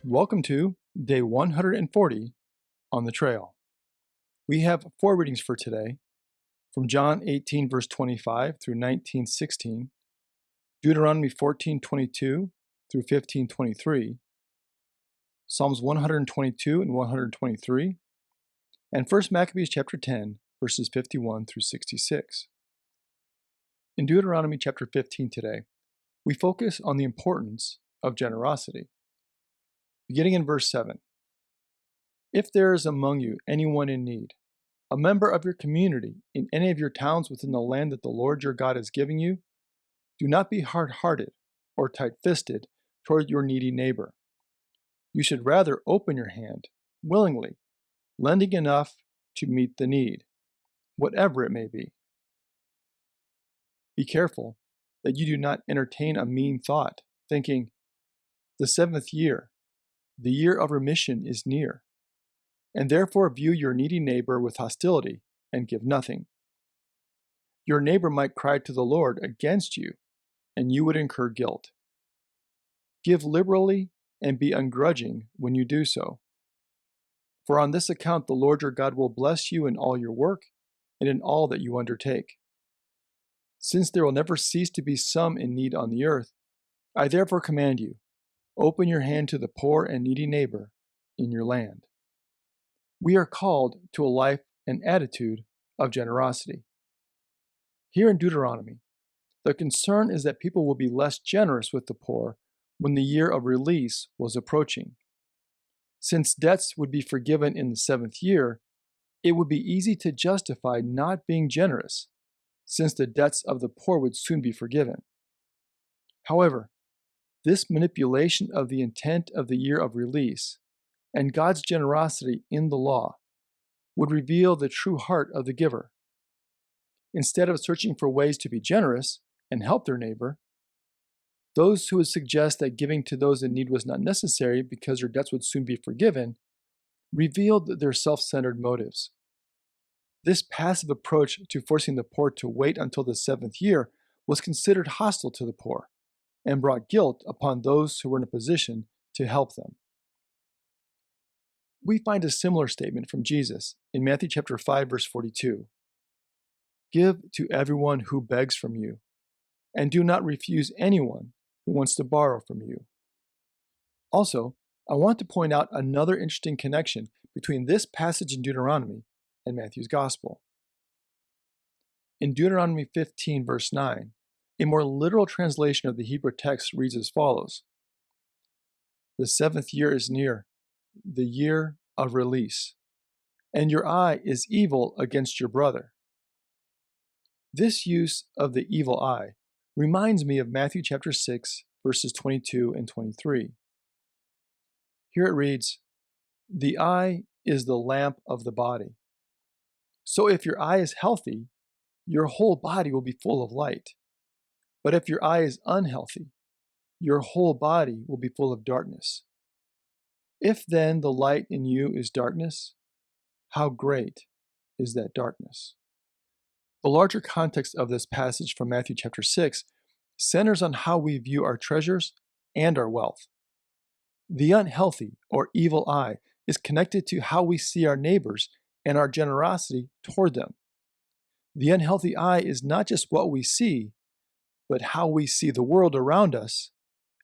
Welcome to day 140 on the trail. We have 4 readings for today from John 18 verse 25 through 19:16, Deuteronomy 14:22 through 15:23, Psalms 122 and 123, and 1 Maccabees chapter 10 verses 51 through 66. In Deuteronomy chapter 15 today, we focus on the importance of generosity. Beginning in verse 7. If there is among you anyone in need, a member of your community in any of your towns within the land that the Lord your God is giving you, do not be hard-hearted or tight-fisted toward your needy neighbor. You should rather open your hand willingly, lending enough to meet the need, whatever it may be. Be careful that you do not entertain a mean thought, thinking, "The 7th year, the year of remission is near," and therefore view your needy neighbor with hostility and give nothing. Your neighbor might cry to the Lord against you, and you would incur guilt. Give liberally and be ungrudging when you do so. For on this account the Lord your God will bless you in all your work and in all that you undertake. Since there will never cease to be some in need on the earth, I therefore command you, open your hand to the poor and needy neighbor in your land. We are called to a life and attitude of generosity. Here in Deuteronomy, the concern is that people will be less generous with the poor when the year of release was approaching. Since debts would be forgiven in the 7th year, it would be easy to justify not being generous, since the debts of the poor would soon be forgiven. However, this manipulation of the intent of the year of release and God's generosity in the law would reveal the true heart of the giver. Instead of searching for ways to be generous and help their neighbor, those who would suggest that giving to those in need was not necessary because their debts would soon be forgiven revealed their self-centered motives. This passive approach to forcing the poor to wait until the 7th year was considered hostile to the poor and brought guilt upon those who were in a position to help them. We find a similar statement from Jesus in Matthew chapter 5 verse 42. Give to everyone who begs from you, and do not refuse anyone who wants to borrow from you. Also, I want to point out another interesting connection between this passage in Deuteronomy and Matthew's Gospel. In Deuteronomy 15 verse 9, a more literal translation of the Hebrew text reads as follows: The 7th year is near, the year of release, and your eye is evil against your brother. This use of the evil eye reminds me of Matthew chapter 6, verses 22 and 23. Here it reads, "The eye is the lamp of the body. So if your eye is healthy, your whole body will be full of light. But if your eye is unhealthy, your whole body will be full of darkness. If then the light in you is darkness, how great is that darkness?" The larger context of this passage from Matthew chapter 6 centers on how we view our treasures and our wealth. The unhealthy or evil eye is connected to how we see our neighbors and our generosity toward them. The unhealthy eye is not just what we see, but how we see the world around us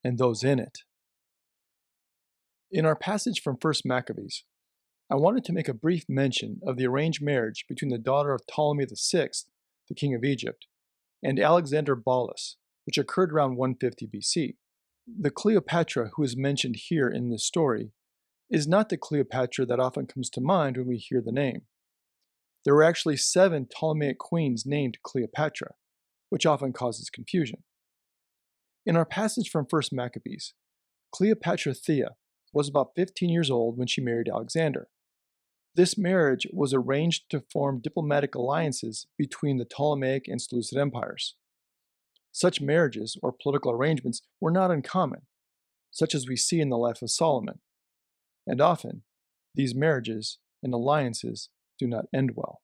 and those in it. In our passage from 1 Maccabees, I wanted to make a brief mention of the arranged marriage between the daughter of Ptolemy VI, the king of Egypt, and Alexander Bolus, which occurred around 150 BC. The Cleopatra who is mentioned here in this story is not the Cleopatra that often comes to mind when we hear the name. There were actually 7 Ptolemaic queens named Cleopatra, which often causes confusion. In our passage from 1 Maccabees, Cleopatra Thea was about 15 years old when she married Alexander. This marriage was arranged to form diplomatic alliances between the Ptolemaic and Seleucid empires. Such marriages or political arrangements were not uncommon, such as we see in the life of Solomon. And often, these marriages and alliances do not end well.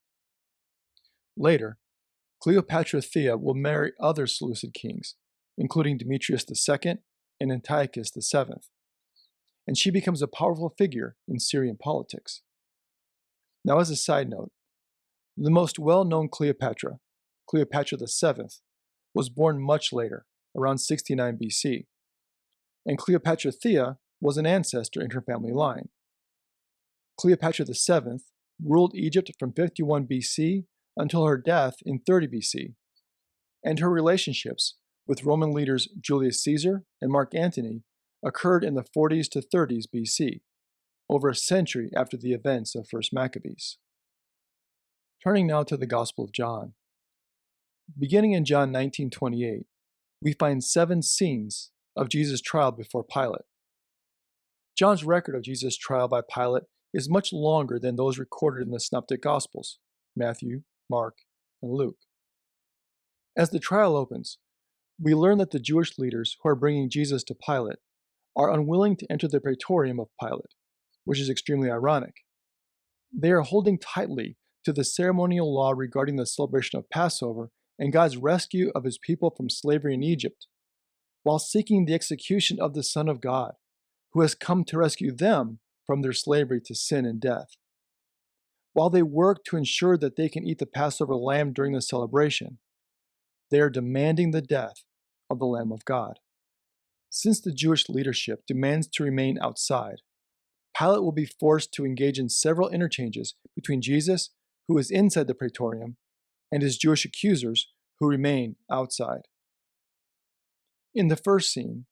Later, Cleopatra Thea will marry other Seleucid kings, including Demetrius II and Antiochus VII. and she becomes a powerful figure in Syrian politics. Now, as a side note, the most well-known Cleopatra, Cleopatra VII, was born much later, around 69 BC, and Cleopatra Thea was an ancestor in her family line. Cleopatra VII ruled Egypt from 51 BC until her death in 30 BC, and her relationships with Roman leaders Julius Caesar and Mark Antony occurred in the 40s to 30s BC, over a century after the events of 1st Maccabees. Turning now to the Gospel of John. Beginning in John 19:28, we find 7 scenes of Jesus' trial before Pilate. John's record of Jesus' trial by Pilate is much longer than those recorded in the Synoptic Gospels, Matthew, Mark, and Luke. As the trial opens, we learn that the Jewish leaders who are bringing Jesus to Pilate are unwilling to enter the praetorium of Pilate, which is extremely ironic. They are holding tightly to the ceremonial law regarding the celebration of Passover and God's rescue of his people from slavery in Egypt, while seeking the execution of the Son of God, who has come to rescue them from their slavery to sin and death. While they work to ensure that they can eat the Passover lamb during the celebration, they are demanding the death of the Lamb of God. Since the Jewish leadership demands to remain outside, Pilate will be forced to engage in several interchanges between Jesus, who is inside the praetorium, and his Jewish accusers, who remain outside. In the first scene,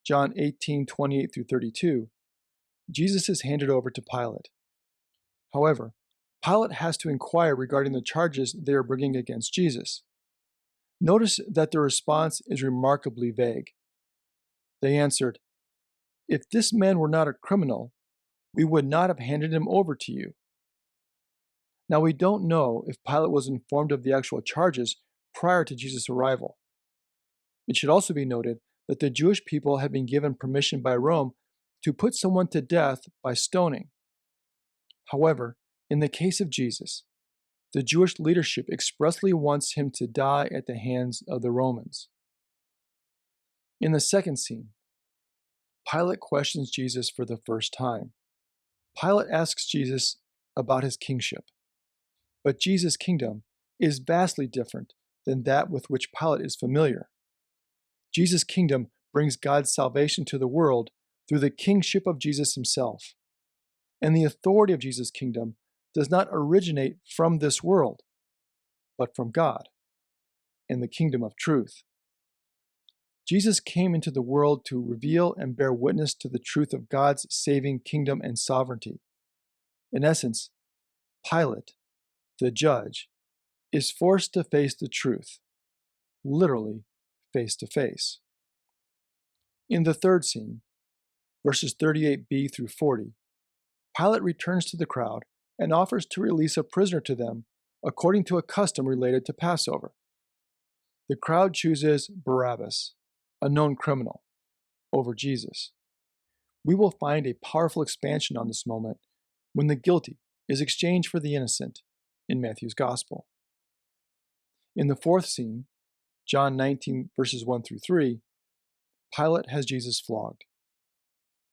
John 18:28 through 32, Jesus is handed over to Pilate. However, Pilate has to inquire regarding the charges they are bringing against Jesus. Notice that the response is remarkably vague. They answered, "If this man were not a criminal, we would not have handed him over to you." Now, we don't know if Pilate was informed of the actual charges prior to Jesus' arrival. It should also be noted that the Jewish people had been given permission by Rome to put someone to death by stoning. However, in the case of Jesus, the Jewish leadership expressly wants him to die at the hands of the Romans. In the second scene, Pilate questions Jesus for the first time. Pilate asks Jesus about his kingship, but Jesus' kingdom is vastly different than that with which Pilate is familiar. Jesus' kingdom brings God's salvation to the world through the kingship of Jesus himself. And the authority of Jesus' kingdom does not originate from this world, but from God and the kingdom of truth. Jesus came into the world to reveal and bear witness to the truth of God's saving kingdom and sovereignty. In essence, Pilate, the judge, is forced to face the truth, literally face to face. In the third scene, verses 38b through 40, Pilate returns to the crowd and offers to release a prisoner to them according to a custom related to Passover. The crowd chooses Barabbas, a known criminal, over Jesus. We will find a powerful expansion on this moment when the guilty is exchanged for the innocent in Matthew's Gospel. In the fourth scene, John 19 verses 1 through 3, Pilate has Jesus flogged.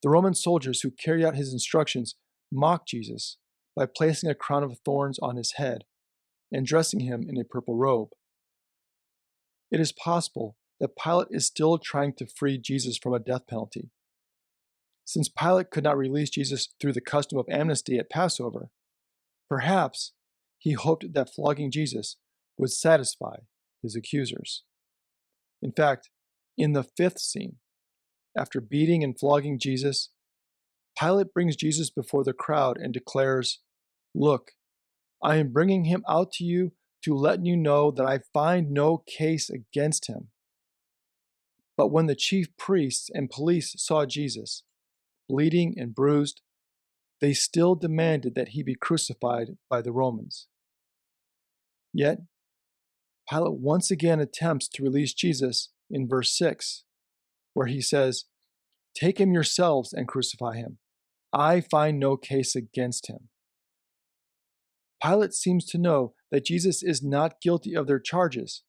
The Roman soldiers who carry out his instructions mock Jesus by placing a crown of thorns on his head and dressing him in a purple robe. It is possible that Pilate is still trying to free Jesus from a death penalty. Since Pilate could not release Jesus through the custom of amnesty at Passover, perhaps he hoped that flogging Jesus would satisfy his accusers. In fact, in the fifth scene, after beating and flogging Jesus, Pilate brings Jesus before the crowd and declares, "Look, I am bringing him out to you to let you know that I find no case against him." But when the chief priests and police saw Jesus, bleeding and bruised, they still demanded that he be crucified by the Romans. Yet, Pilate once again attempts to release Jesus in verse 6, where he says, "Take him yourselves and crucify him. I find no case against him." Pilate seems to know that Jesus is not guilty of their charges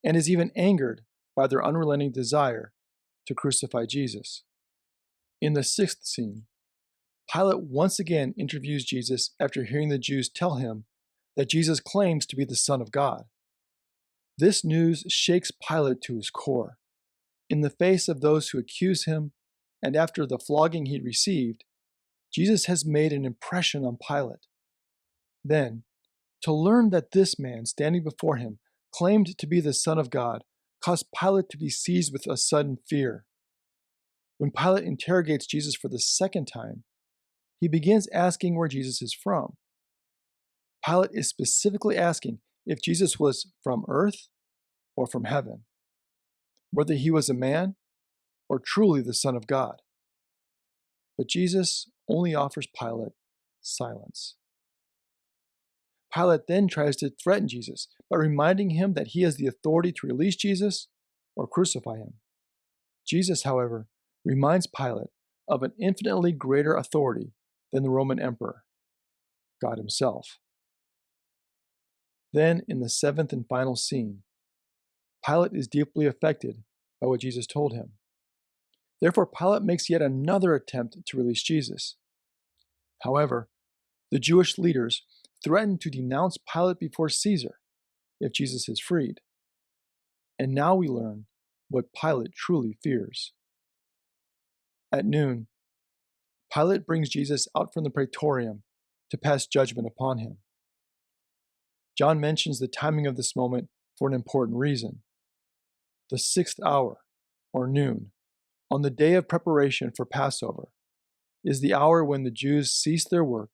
and is even angered by their unrelenting desire to crucify Jesus. In the sixth scene, Pilate once again interviews Jesus after hearing the Jews tell him that Jesus claims to be the Son of God. This news shakes Pilate to his core. In the face of those who accuse him, and after the flogging he received, Jesus has made an impression on Pilate. Then, to learn that this man standing before him claimed to be the Son of God caused Pilate to be seized with a sudden fear. When Pilate interrogates Jesus for the second time, he begins asking where Jesus is from. Pilate is specifically asking if Jesus was from earth or from heaven, whether he was a man or truly the Son of God. But Jesus only offers Pilate silence. Pilate then tries to threaten Jesus by reminding him that he has the authority to release Jesus or crucify him. Jesus, however, reminds Pilate of an infinitely greater authority than the Roman emperor, God himself. Then, in the seventh and final scene, Pilate is deeply affected by what Jesus told him. Therefore, Pilate makes yet another attempt to release Jesus. However, the Jewish leaders threaten to denounce Pilate before Caesar if Jesus is freed. And now we learn what Pilate truly fears. At noon, Pilate brings Jesus out from the praetorium to pass judgment upon him. John mentions the timing of this moment for an important reason. The 6th hour, or noon, on the day of preparation for Passover, is the hour when the Jews cease their work,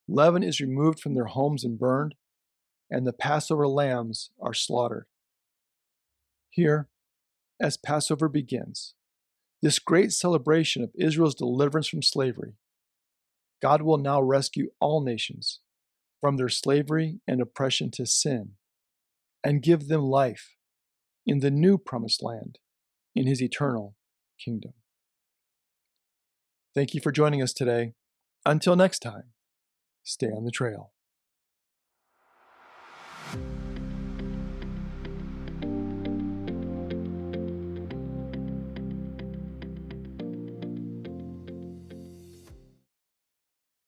leaven is removed from their homes and burned, and the Passover lambs are slaughtered. Here, as Passover begins, this great celebration of Israel's deliverance from slavery, God will now rescue all nations from their slavery and oppression to sin and give them life in the new promised land in his eternal kingdom. Thank you for joining us today. Until next time, stay on the trail.